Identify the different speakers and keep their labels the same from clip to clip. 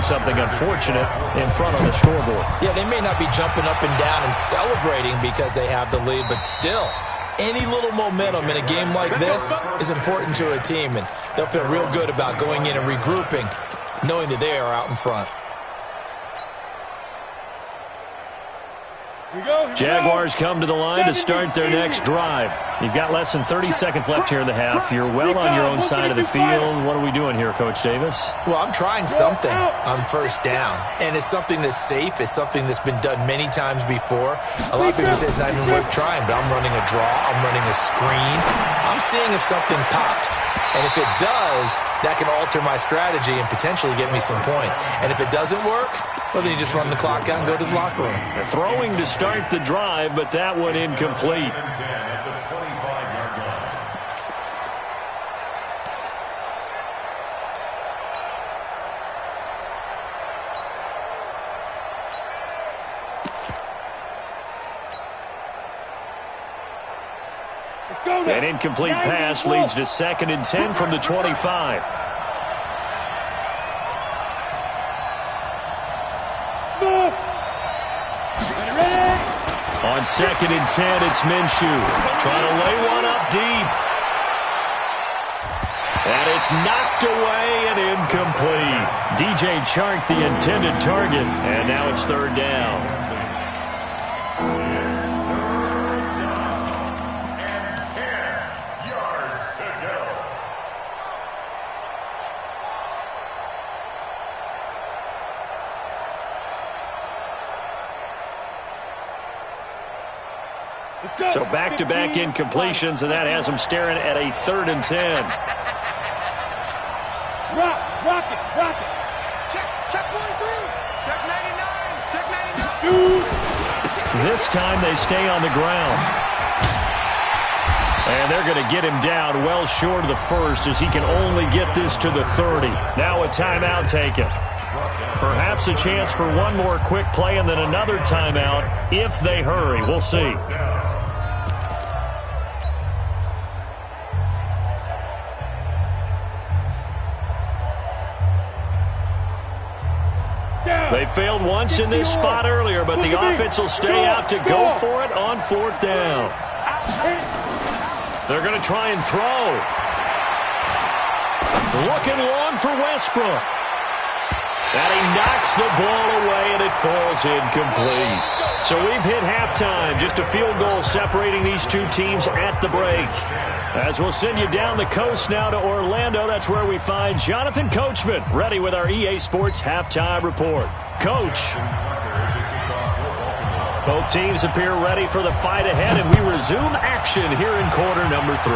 Speaker 1: something unfortunate in front on the scoreboard.
Speaker 2: Yeah, they may not be jumping up and down and celebrating because they have the lead, but still, any little momentum in a game like this is important to a team, and they'll feel real good about going in and regrouping, knowing that they are out in front.
Speaker 1: Jaguars come to the line to start their next drive. You've got less than 30 seconds left here in the half. You're well on your own side of the field. What are we doing here, Coach Davis?
Speaker 2: Well, I'm trying something on first down, and it's something that's safe. It's something that's been done many times before. A lot of people say it's not even worth trying, but I'm running a draw. I'm running a screen. I'm seeing if something pops, and if it does, that can alter my strategy and potentially get me some points. And if it doesn't work, well, then you just run the clock out and go to the locker room.
Speaker 1: They're throwing to start the drive, but that one incomplete. An incomplete pass leads to 2nd and 10 from the 25. On 2nd and 10, it's Minshew trying to lay one up deep. And it's knocked away and incomplete. DJ Chark, the intended target, and now it's 3rd down. So back-to-back incompletions, and that has them staring at a 3rd and 10.
Speaker 3: Rock it. Check 43. Check 99. Check 99. Shoot.
Speaker 1: This time they stay on the ground. And they're going to get him down well short of the first as he can only get this to the 30. Now a timeout taken. Perhaps a chance for one more quick play and then another timeout if they hurry. We'll see. They failed once in this spot earlier, but the offense will stay out to go for it on 4th down. They're going to try and throw. Looking long for Westbrook. And he knocks the ball away, and it falls incomplete. So we've hit halftime. Just a field goal separating these two teams at the break. As we'll send you down the coast now to Orlando, that's where we find Jonathan Coachman, ready with our EA Sports Halftime Report. Coach. Both teams appear ready for the fight ahead, and we resume action here in quarter number 3.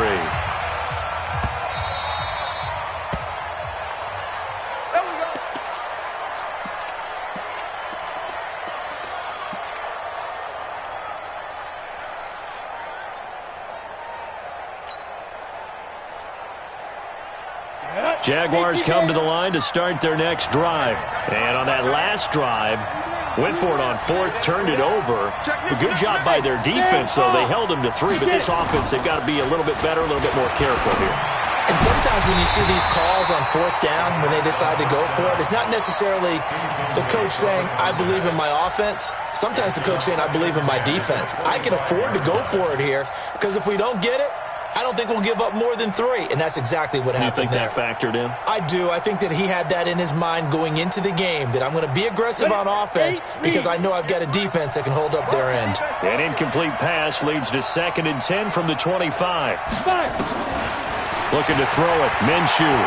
Speaker 1: Jaguars come to the line to start their next drive. And on that last drive, went for it on 4th, turned it over. A good job by their defense, though. They held them to 3, but this offense, they've got to be a little bit better, a little bit more careful here.
Speaker 2: And sometimes when you see these calls on 4th down, when they decide to go for it, it's not necessarily the coach saying, I believe in my offense. Sometimes the coach saying, I believe in my defense. I can afford to go for it here, because if we don't get it, I don't think we'll give up more than 3, and that's exactly what happened there.
Speaker 1: You think that factored in?
Speaker 2: I do. I think that he had that in his mind going into the game, that I'm going to be aggressive on offense because I know I've got a defense that can hold up their end.
Speaker 1: An incomplete pass leads to 2nd and 10 from the 25. Looking to throw it, Minshew.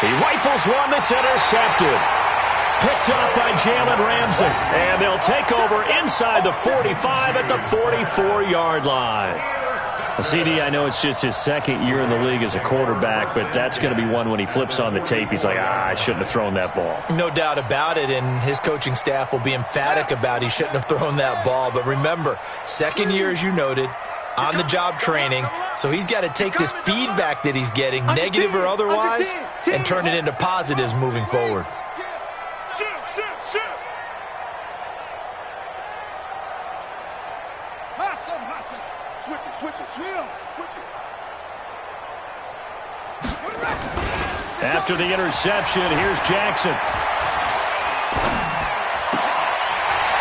Speaker 1: He rifles one that's intercepted. Picked up by Jalen Ramsey. And they'll take over inside the 45 at the 44-yard line. CD, I know it's just his 2nd year in the league as a quarterback, but that's going to be one when he flips on the tape. He's like, I shouldn't have thrown that ball.
Speaker 2: No doubt about it, and his coaching staff will be emphatic about he shouldn't have thrown that ball. But remember, 2nd year, as you noted, on-the-job training, so he's got to take this feedback that he's getting, negative or otherwise, and turn it into positives moving forward.
Speaker 3: Switch it.
Speaker 1: After the interception, here's Jackson.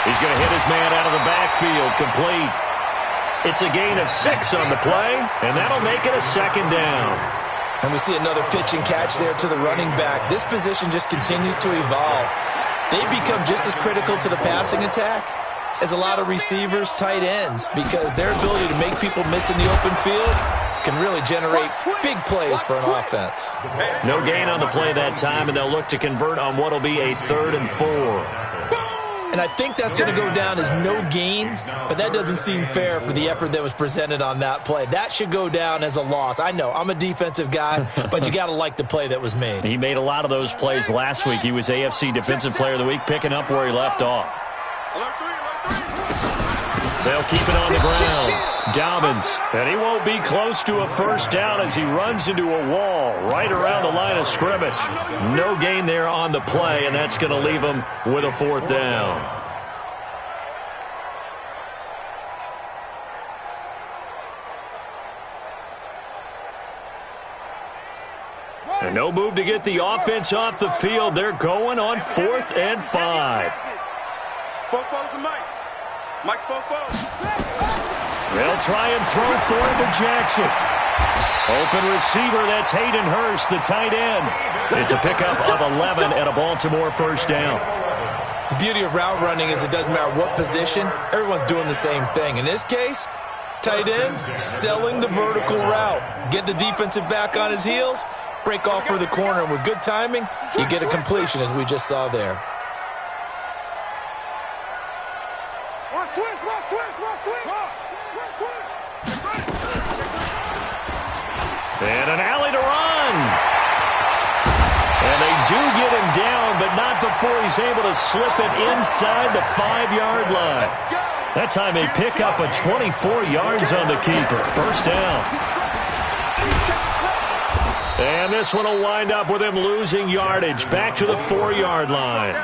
Speaker 1: He's going to hit his man out of the backfield, complete. It's a gain of 6 on the play, and that'll make it a 2nd down.
Speaker 2: And we see another pitch and catch there to the running back. This position just continues to evolve. They become just as critical to the passing attack as a lot of receivers, tight ends, because their ability to make people miss in the open field can really generate big plays for an offense.
Speaker 1: No gain on the play that time, and they'll look to convert on what will be a 3rd and 4.
Speaker 2: And I think that's going to go down as no gain, but that doesn't seem fair for the effort that was presented on that play. That should go down as a loss. I know, I'm a defensive guy, but you got to like the play that was made.
Speaker 1: He made a lot of those plays last week. He was AFC Defensive Player of the Week, picking up where he left off. They'll keep it on the ground. Dobbins, and he won't be close to a 1st down as he runs into a wall right around the line of scrimmage. No gain there on the play, and that's going to leave him with a 4th down. And no move to get the offense off the field. They're going on 4th and 5.
Speaker 3: Mike's
Speaker 1: They'll try and throw for him to Jackson. Open receiver, that's Hayden Hurst, the tight end. It's a pickup of 11 and a Baltimore 1st down.
Speaker 2: The beauty of route running is it doesn't matter what position, everyone's doing the same thing. In this case, tight end, selling the vertical route. Get the defensive back on his heels, break off for the corner, and with good timing, you get a completion as we just saw there.
Speaker 1: And an alley to run. And they do get him down, but not before he's able to slip it inside the 5-yard line. That time they pick up a 24 yards on the keeper. 1st down. And this one will wind up with him losing yardage back to the 4-yard line.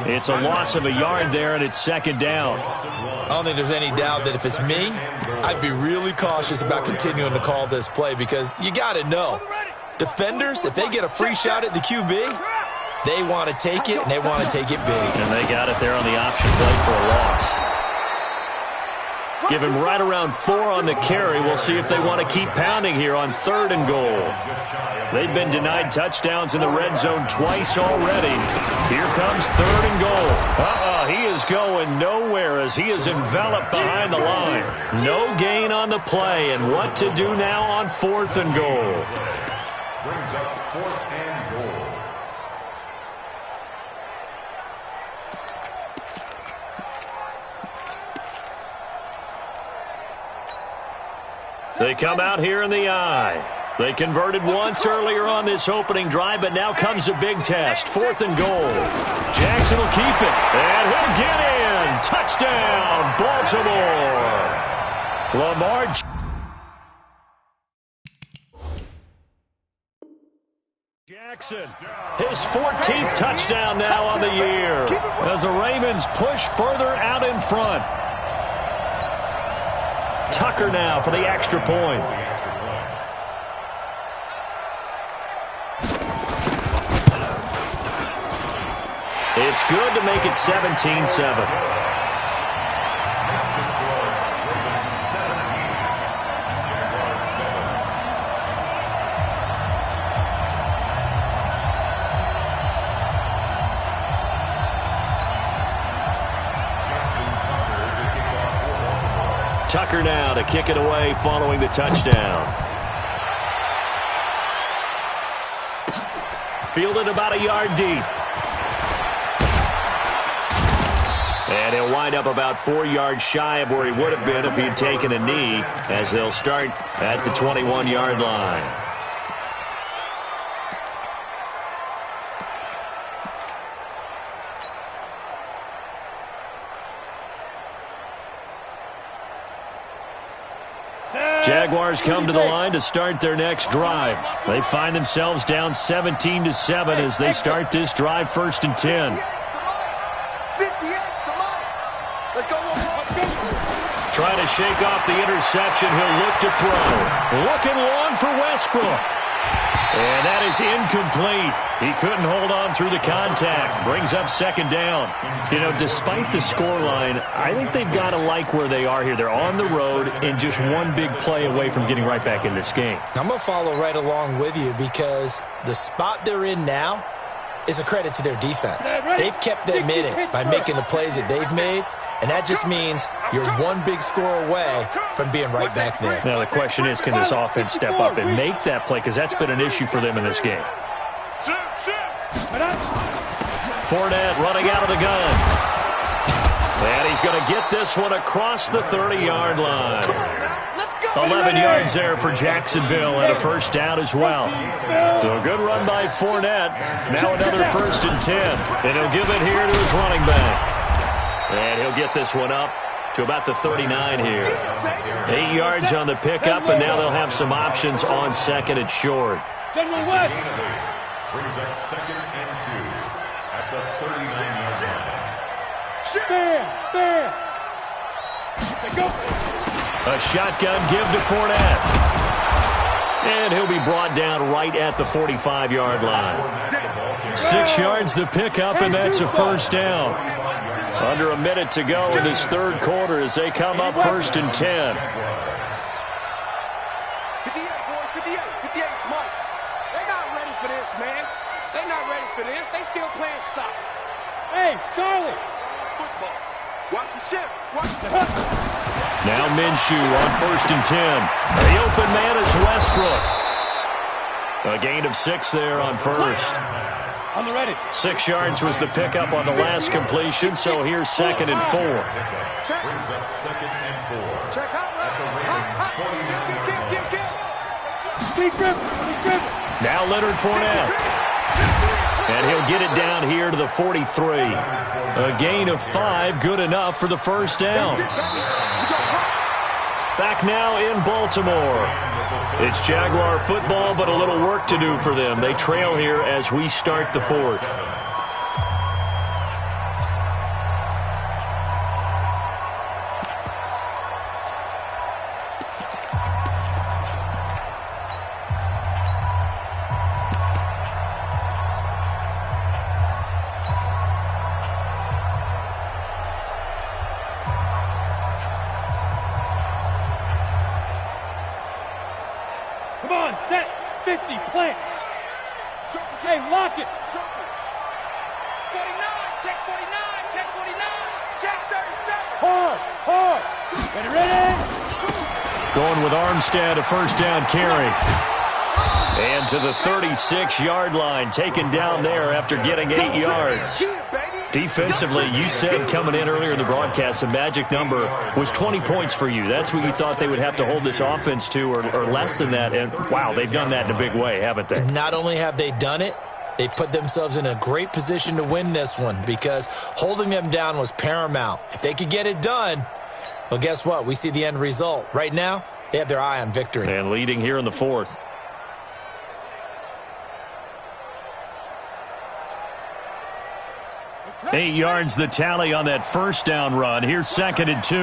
Speaker 1: It's a loss of a yard there, and it's 2nd down.
Speaker 2: I don't think there's any doubt that if it's me, I'd be really cautious about continuing to call this play because you got to know, defenders, if they get a free shot at the QB, they want to take it, and they want to take it big.
Speaker 1: And they got it there on the option play for a loss. Give him right around 4 on the carry. We'll see if they want to keep pounding here on 3rd and goal. They've been denied touchdowns in the red zone twice already. Here comes 3rd and goal. He is going nowhere as he is enveloped behind the line. No gain on the play, and what to do now on 4th and goal.
Speaker 4: Brings up 4th and goal.
Speaker 1: They come out here in the eye. They converted once earlier on this opening drive, but now comes a big test. 4th and goal. Jackson will keep it, and he'll get in. Touchdown, Baltimore. Lamar Jackson, his 14th touchdown now on the year as the Ravens push further out in front. Tucker now for the extra point. It's good to make it 17-7. Tucker now to kick it away following the touchdown. Fielded about a yard deep. And he'll wind up about 4 yards shy of where he would have been if he'd taken a knee, as they'll start at the 21-yard line. Jaguars come to the line to start their next drive. They find themselves down 17-7 as they start this drive 1st and 10. Trying to shake off the interception. He'll look to throw. Looking long for Westbrook. And that is incomplete. He couldn't hold on through the contact. Brings up second down. You know, despite the scoreline, I think they've got to like where they are here. They're on the road and just one big play away from getting right back in this game.
Speaker 2: I'm going to follow right along with you because the spot they're in now is a credit to their defense. They've kept them in it by making the plays that they've made, and that just means you're one big score away from being right back there.
Speaker 1: Now the question is, can this offense step up and make that play? Because that's been an issue for them in this game. Fournette running out of the gun. And he's going to get this one across the 30-yard line. 11 yards there for Jacksonville and a first down as well. So a good run by Fournette. Now another 1st and 10. And he'll give it here to his running back. And he'll get this one up to about the 39 here. 8 yards on the pickup, and now they'll have some options on second and short.
Speaker 4: Brings up 2nd and 2 at the 39-yard line.
Speaker 1: A shotgun give to Fournette. And he'll be brought down right at the 45-yard line. 6 yards the pickup, and that's a first down. Under a minute to go in this third quarter as they come up 1st and 10.
Speaker 3: 58, Mike. They're not ready for this, man. They're not ready for this. They still playing soccer. Hey, Charlie. Football. Watch the ship. Watch the
Speaker 1: Now Minshew on 1st and 10. The open man is Westbrook. A gain of 6 there on first.
Speaker 3: On the ready.
Speaker 1: 6 yards was the pickup on the last completion, so here's 2nd and 4.
Speaker 4: Brings up 2nd and 4.
Speaker 3: Check out.
Speaker 1: Now Leonard Fournette. And he'll get it down here to the 43. A gain of 5, good enough for the first down. Back now in Baltimore. It's Jaguar football, but a little work to do for them. They trail here as we start the 4th.
Speaker 3: Set, 50, plant. Hey, lock it. 49, check 49, check 49, check 37. Hard. Ready?
Speaker 1: Going with Armstead, a first down carry. And to the 36-yard line, taken down there after getting 8 yards. Defensively, you said coming in earlier in the broadcast, the magic number was 20 points for you. That's what you thought they would have to hold this offense to, or less than that. And, wow, they've done that in a big way, haven't they?
Speaker 2: Not only have they done it, they put themselves in a great position to win this one because holding them down was paramount. If they could get it done, well, guess what? We see the end result. Right now, they have their eye on victory.
Speaker 1: And leading here in the 4th. Eight yards the tally on that first down run. Here's 2nd and 2. A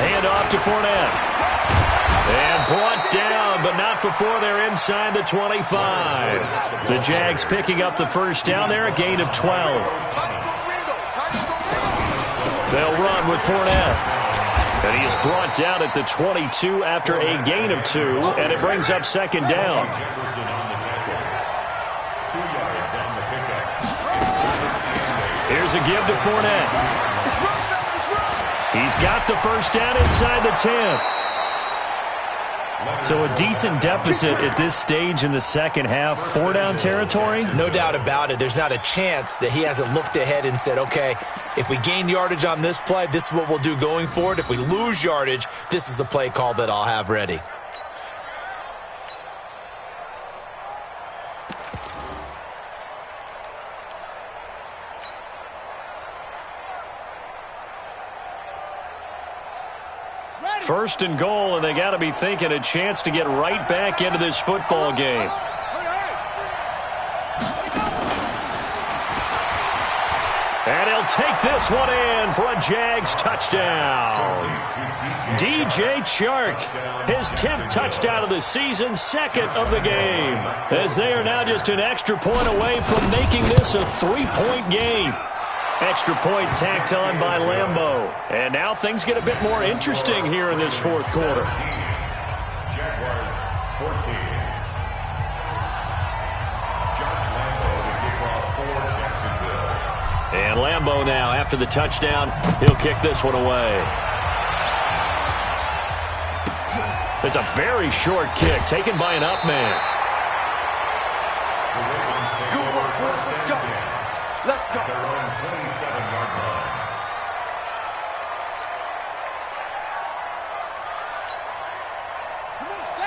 Speaker 1: handoff to Fournette. And brought down, but not before they're inside the 25. The Jags picking up the first down there, a gain of 12. They'll run with Fournette. And he is brought down at the 22 after a gain of 2, and it brings up 2nd down. Here's a give to Fournette. He's got the first down inside the 10. So a decent deficit at this stage in the second half. 4-down territory?
Speaker 2: No doubt about it. There's not a chance that he hasn't looked ahead and said, okay, if we gain yardage on this play, this is what we'll do going forward. If we lose yardage, this is the play call that I'll have ready.
Speaker 1: First and goal, and they got to be thinking a chance to get right back into this football game. And he'll take this one in for a Jags touchdown. DJ Chark, his 10th touchdown of the season, 2nd of the game, as they are now just an extra point away from making this a 3-point game. Extra point tacked on by Lambeau. And now things get a bit more interesting here in this fourth quarter.
Speaker 4: Jaguars 14. Josh Lambeau will kick off for Jacksonville.
Speaker 1: And Lambeau now, after the touchdown, he'll kick this one away. It's a very short kick taken by an up man.
Speaker 3: Good work, boys. Let's go. Let's go.
Speaker 4: Their own 27-yard line.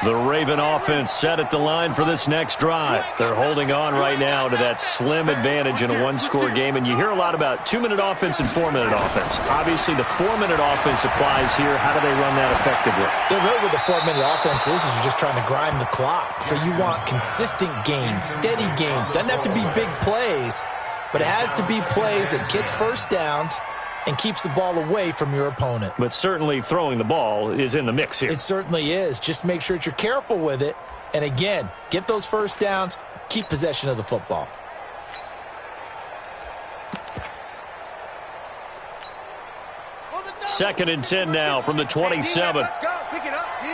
Speaker 1: The Raven offense set at the line for this next drive. They're holding on right now to that slim advantage in a one-score game, and you hear a lot about 2-minute offense and 4-minute offense. Obviously, the 4-minute offense applies here. How do they run that effectively?
Speaker 2: Yeah, really what the 4-minute offense is you're just trying to grind the clock. So you want consistent gains, steady gains. Doesn't have to be big plays, but it has to be plays that gets first downs and keeps the ball away from your opponent.
Speaker 1: But certainly throwing the ball is in the mix here.
Speaker 2: It certainly is. Just make sure that you're careful with it. And again, get those first downs, keep possession of the football.
Speaker 1: Second and 10 now from the 27.
Speaker 3: Let's go. Pick it up, D.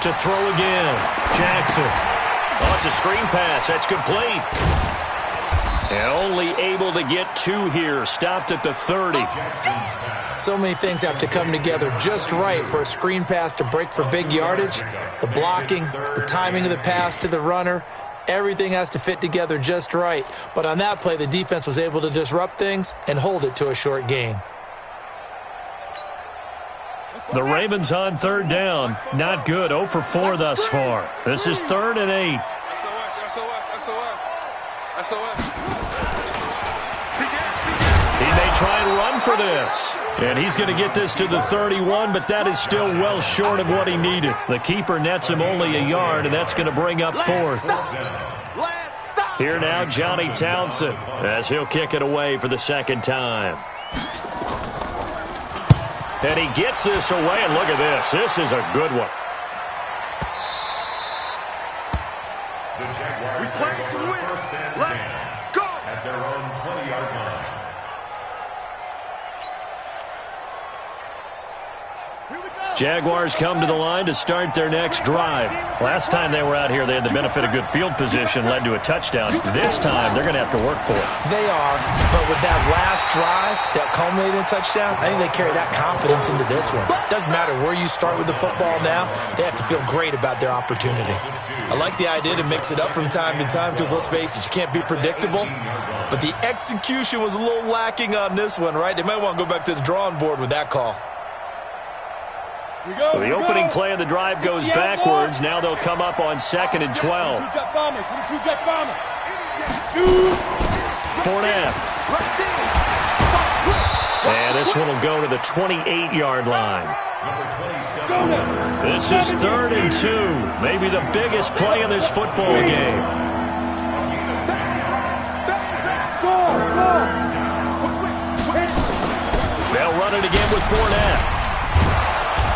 Speaker 1: To throw again. Jackson. Oh, it's a screen pass. That's complete. And only able to get 2 here. Stopped at the 30.
Speaker 2: So many things have to come together just right for a screen pass to break for big yardage. The blocking, the timing of the pass to the runner, everything has to fit together just right. But on that play, the defense was able to disrupt things and hold it to a short gain.
Speaker 1: The Ravens on third down. Not good. 0 for 4 thus far. This is 3rd and 8. He may try and run for this. And he's going to get this to the 31, but that is still well short of what he needed. The keeper nets him only a yard, and that's going to bring up 4th. Here now, Johnny Townsend, as he'll kick it away for the 2nd time. And he gets this away, and look at this. This is a good one.
Speaker 4: The Jaguars
Speaker 3: play
Speaker 4: take
Speaker 3: to
Speaker 4: over
Speaker 3: win.
Speaker 4: 1st and
Speaker 3: Let's
Speaker 4: 10
Speaker 3: go.
Speaker 4: at their own 20-yard line.
Speaker 1: Jaguars come to the line to start their next drive. Last time they were out here, they had the benefit of good field position, led to a touchdown. This time, they're going to have to work for it.
Speaker 2: They are, but with that last drive that culminated in a touchdown, I think they carry that confidence into this one. Doesn't matter where you start with the football now, they have to feel great about their opportunity. I like the idea to mix it up from time to time because, let's face it, you can't be predictable. But the execution was a little lacking on this one, right? They might want to go back to the drawing board with that call.
Speaker 1: So the opening play of the drive goes backwards. Now they'll come up on 2nd and 12. Fournette. And this one will go to the 28-yard line. This is 3rd and 2. Maybe the biggest play in this football game. They'll run it again with Fournette.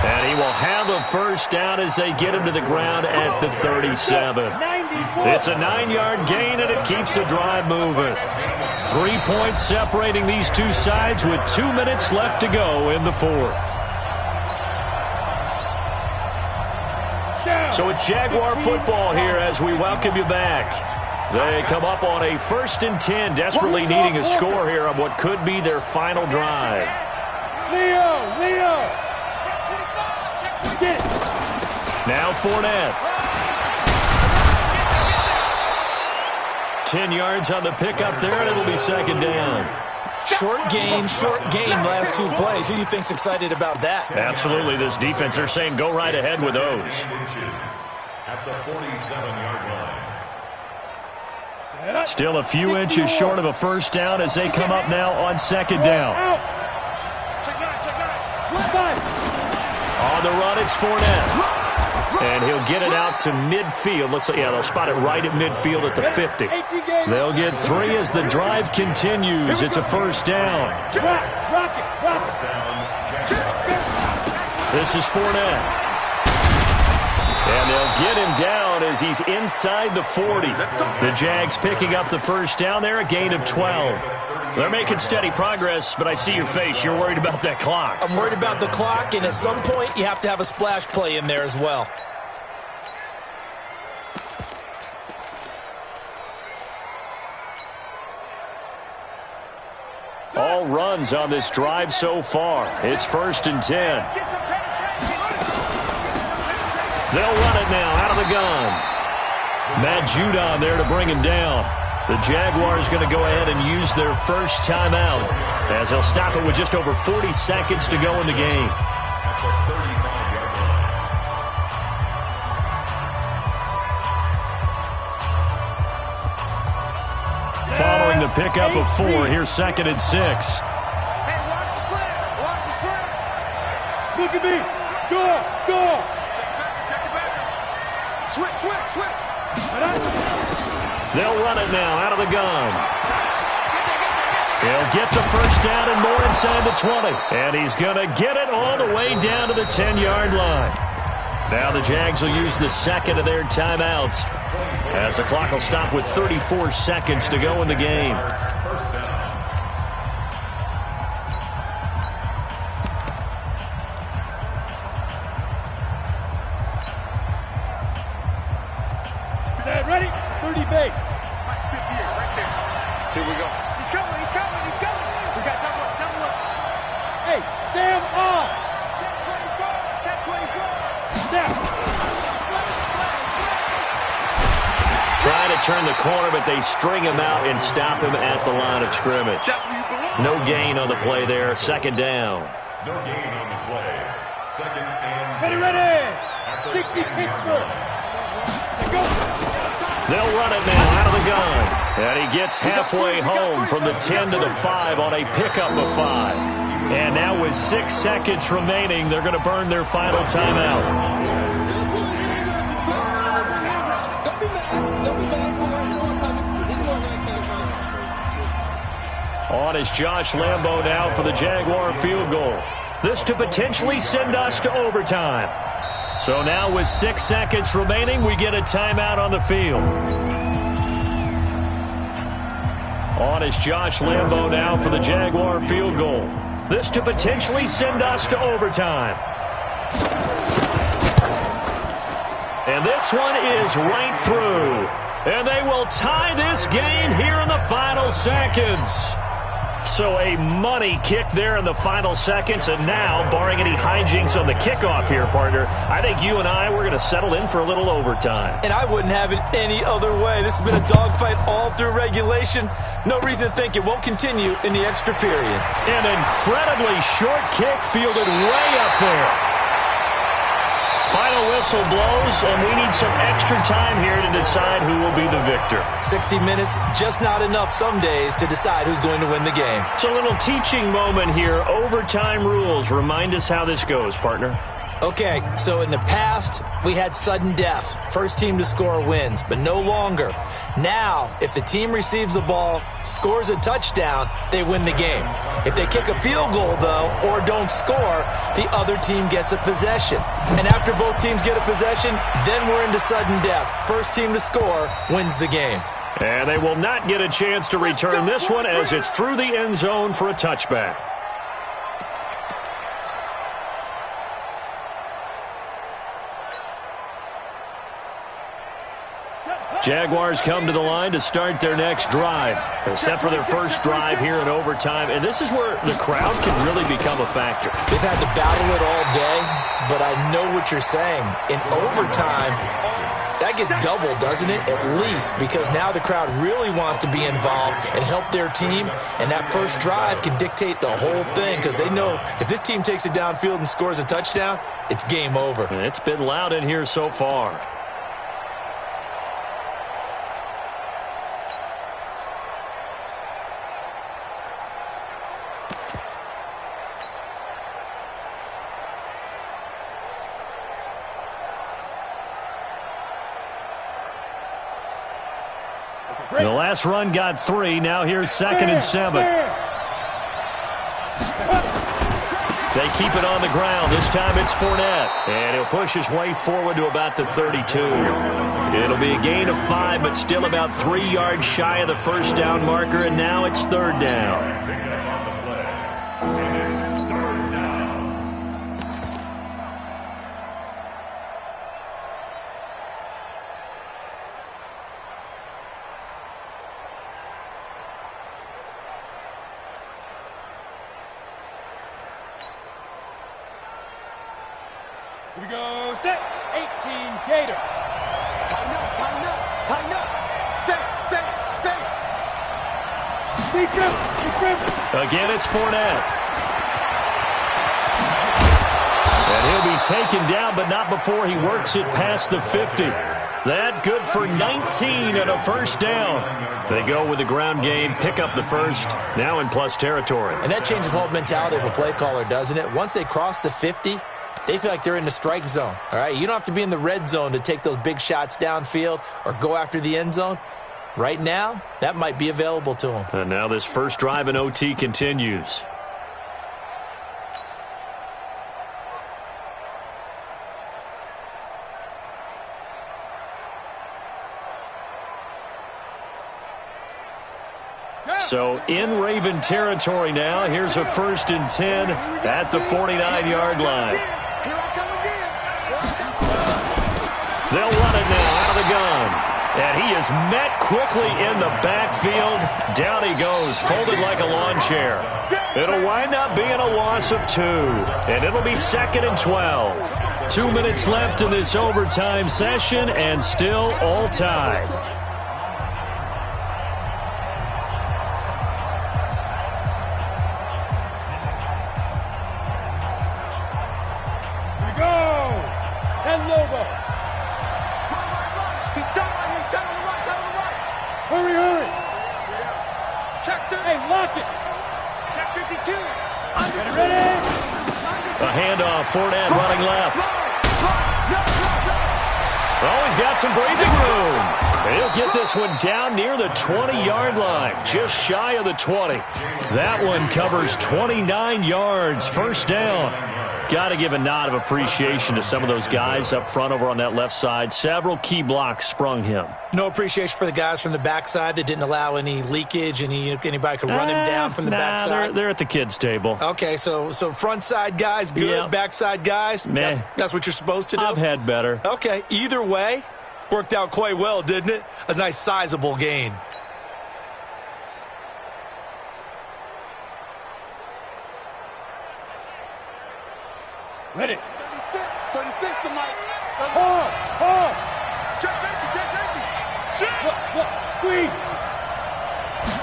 Speaker 1: And he will have a first down as they get him to the ground at the 37. It's a 9-yard gain, and it keeps the drive moving. 3 points separating these two sides with 2 minutes left to go in the 4th. So it's Jaguar football here as we welcome you back. They come up on a 1st and 10, desperately needing a score here on what could be their final drive.
Speaker 3: Leo!
Speaker 1: Now Fournette. 10 yards on the pickup there, and it'll be 2nd down.
Speaker 2: Short gain, last 2 plays. Who do you think's excited about that?
Speaker 1: Absolutely, this defense, they're saying go right ahead with those.
Speaker 4: At the 47-yard line.
Speaker 1: Still a few inches short of a first down as they come up now on 2nd down.
Speaker 3: Check nine.
Speaker 1: On the run, it's Fournette. And he'll get it out to midfield. Looks like, yeah, they'll spot it right at midfield at the 50. They'll get 3 as the drive continues. It's a first down. This is Fournette. And they'll get him down as he's inside the 40. The Jags picking up the first down there, a gain of 12. They're making steady progress, but I see your face. You're worried about that clock.
Speaker 2: I'm worried about the clock, and at some point, you have to have a splash play in there as well.
Speaker 1: All runs on this drive so far. It's 1st and 10. They'll run it now out of the gun. Matt Judon there to bring him down. The Jaguars going to go ahead and use their first timeout as they'll stop it with just over 40 seconds to go in the game. Following the pickup of 4, here's 2nd and 6.
Speaker 3: Hey, watch the slip. Watch the slip. Look at me. Go. Check it back. Switch.
Speaker 1: They'll run it now out of the gun. He'll get the first down and more inside the 20. And he's going to get it all the way down to the 10-yard line. Now the Jags will use the second of their timeouts as the clock will stop with 34 seconds to go in the game.
Speaker 3: Ready? 30 base. 58, right there. Here we go. He's coming. We got double up. Hey, Sam off. Check 24. Snap.
Speaker 1: Trying to turn the corner, but they string him out and stop him at the line of scrimmage. No gain on the play there. 2nd down.
Speaker 4: No gain on the play. 2nd and 10.
Speaker 3: Ready. 60 Pittsburgh.
Speaker 1: They'll run it now out of the gun. And he gets halfway home from the 10 to the 5 on a pickup of 5. And now with 6 seconds remaining, they're going to burn their final timeout. On is Josh Lambo now for the Jaguar field goal. This to potentially send us to overtime. So now with 6 seconds remaining, we get a timeout on the field. On is Josh Lambo now for the Jaguar field goal. This to potentially send us to overtime. And this one is right through. And they will tie this game here in the final seconds. So a money kick there in the final seconds, and now, barring any hijinks on the kickoff here, partner, I think you and I, we're going to settle in for a little overtime.
Speaker 2: And I wouldn't have it any other way. This has been a dogfight all through regulation. No reason to think it won't continue in the extra period.
Speaker 1: An incredibly short kick fielded way up there. Final whistle blows, and we need some extra time here to decide who will be the victor.
Speaker 2: 60 minutes, just not enough some days to decide who's going to win the game.
Speaker 1: It's a little teaching moment here. Overtime rules. Remind us how this goes, partner.
Speaker 2: Okay, so in the past, we had sudden death. First team to score wins, but no longer. Now, if the team receives the ball, scores a touchdown, they win the game. If they kick a field goal, though, or don't score, the other team gets a possession. And after both teams get a possession, then we're into sudden death. First team to score wins the game.
Speaker 1: And they will not get a chance to return this one as it's through the end zone for a touchback. Jaguars come to the line to start their next drive, except for their first drive here in overtime. And this is where the crowd can really become a factor.
Speaker 2: They've had to battle it all day, but I know what you're saying. In overtime, that gets doubled, doesn't it? At least, because now the crowd really wants to be involved and help their team. And that first drive can dictate the whole thing because they know if this team takes it downfield and scores a touchdown, it's game over.
Speaker 1: And it's been loud in here so far. The last run got 3. Now here's 2nd and 7. They keep it on the ground. This time it's Fournette. And he'll push his way forward to about the 32. It'll be a gain of 5, but still about 3 yards shy of the first down marker, and now it's 3rd down.
Speaker 3: Here we go, set, 18, Gator. Tighten up, tighten up, tighten up. Set, set.
Speaker 1: Again, it's Fournette. And he'll be taken down, but not before he works it past the 50. That good for 19 and a first down. They go with the ground game, pick up the first, now in plus territory.
Speaker 2: And that changes the whole mentality of a play caller, doesn't it? Once they cross the 50, they feel like they're in the strike zone, all right? You don't have to be in the red zone to take those big shots downfield or go after the end zone. Right now, that might be available to them.
Speaker 1: And now this first drive in OT continues. So in Raven territory now, here's a 1st and 10 at the 49-yard line. They'll run it now out of the gun. And he is met quickly in the backfield. Down he goes, folded like a lawn chair. It'll wind up being a loss of 2. And it'll be 2nd and 12. 2 minutes left in this overtime session, and still all tied.
Speaker 3: Hurry. Check 30. Hey, lock it. Check 52. Ready.
Speaker 1: A handoff, Fournette running left. Oh, he's got some breathing room. He'll get this one down near the 20-yard line, just shy of the 20. That one covers 29 yards, first down. Got to give a nod of appreciation to some of those guys up front over on that left side. Several key blocks sprung him.
Speaker 2: No appreciation for the guys from the backside that didn't allow any leakage, anybody could run him down from the backside.
Speaker 1: They're at the kids' table.
Speaker 2: Okay, so front side guys good, yep. Backside guys,
Speaker 1: meh.
Speaker 2: That's what you're supposed to do?
Speaker 1: I've had better.
Speaker 2: Okay, either way, worked out quite well, didn't it? A nice sizable gain.
Speaker 3: Ready. 36 to Mike. Hold. Check safety. Look. Squeeze.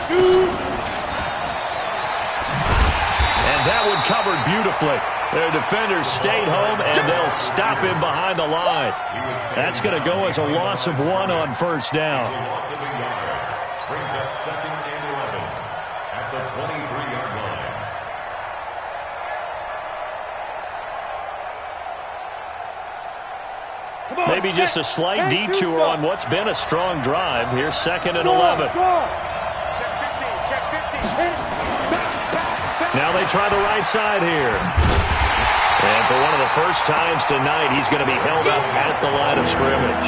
Speaker 3: Shoot.
Speaker 1: And that one covered beautifully. Their defenders stayed home, and they'll stop him behind the line. That's going to go as a loss of 1 on first down.
Speaker 4: Brings up 2nd and 11 at the 23-yard line.
Speaker 1: Maybe just a slight detour on what's been a strong drive. Here's 2nd and 11.
Speaker 3: Check 15.
Speaker 1: Now they try the right side here. And for one of the first times tonight, he's going to be held up at the line of scrimmage.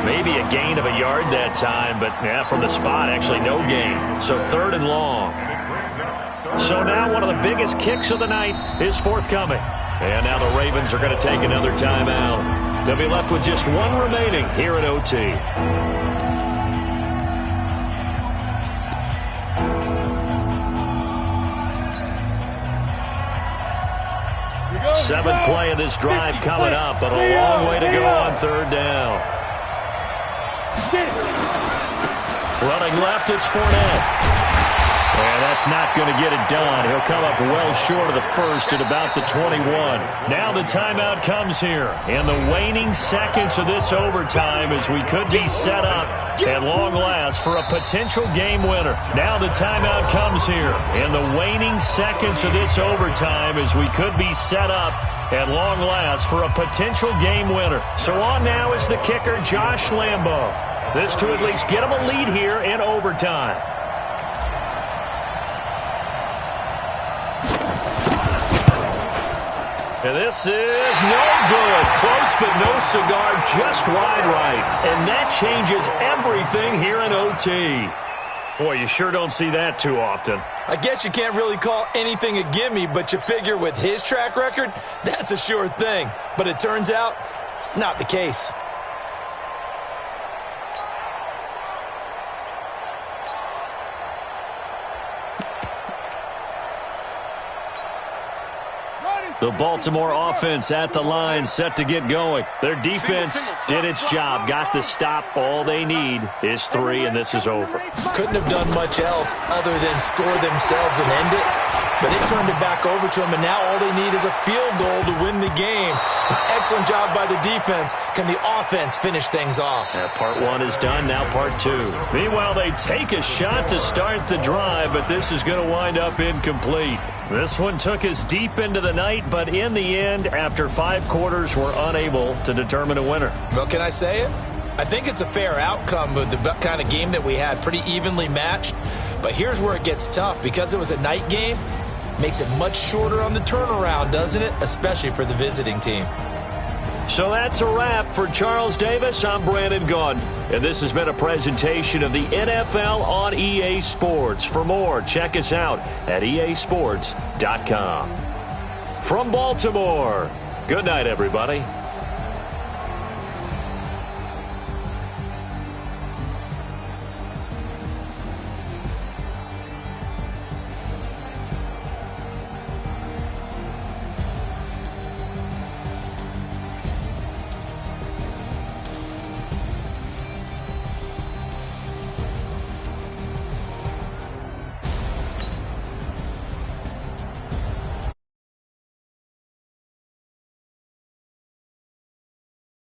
Speaker 1: Maybe a gain of a yard that time, but from the spot, actually no gain. So 3rd and long. So now one of the biggest kicks of the night is forthcoming. And now the Ravens are going to take another timeout. They'll be left with just 1 remaining here at OT. 7th play of this drive coming up, but a long way to go on 3rd down. Running left, it's Fournette. And that's not going to get it done. He'll come up well short of the first at about the 21. Now the timeout comes here in the waning seconds of this overtime as we could be set up at long last for a potential game winner. Now the timeout comes here in the waning seconds of this overtime as we could be set up at long last for a potential game winner. So on now is the kicker, Josh Lambo. This to at least get them a lead here in overtime. And this is no good. Close, but no cigar, just wide right. And that changes everything here in OT. Boy, you sure don't see that too often.
Speaker 2: I guess you can't really call anything a gimme, but you figure with his track record, that's a sure thing. But it turns out it's not the case.
Speaker 1: The Baltimore offense at the line, set to get going. Their defense did its job, got the stop. All they need is 3, and this is over.
Speaker 2: Couldn't have done much else other than score themselves and end it. But it turned it back over to them, and now all they need is a field goal to win the game. An excellent job by the defense. Can the offense finish things off?
Speaker 1: Part 1 is done, now part 2. Meanwhile, they take a shot to start the drive, but this is going to wind up incomplete. This one took us deep into the night, but in the end, after 5 quarters, we're unable to determine a winner.
Speaker 2: Well, can I say it? I think it's a fair outcome with the kind of game that we had, pretty evenly matched. But here's where it gets tough. Because it was a night game, makes it much shorter on the turnaround, doesn't it? Especially for the visiting team.
Speaker 1: So that's a wrap for Charles Davis. I'm Brandon Gaudin, and this has been a presentation of the NFL on EA Sports. For more, check us out at easports.com. From Baltimore, good night, everybody.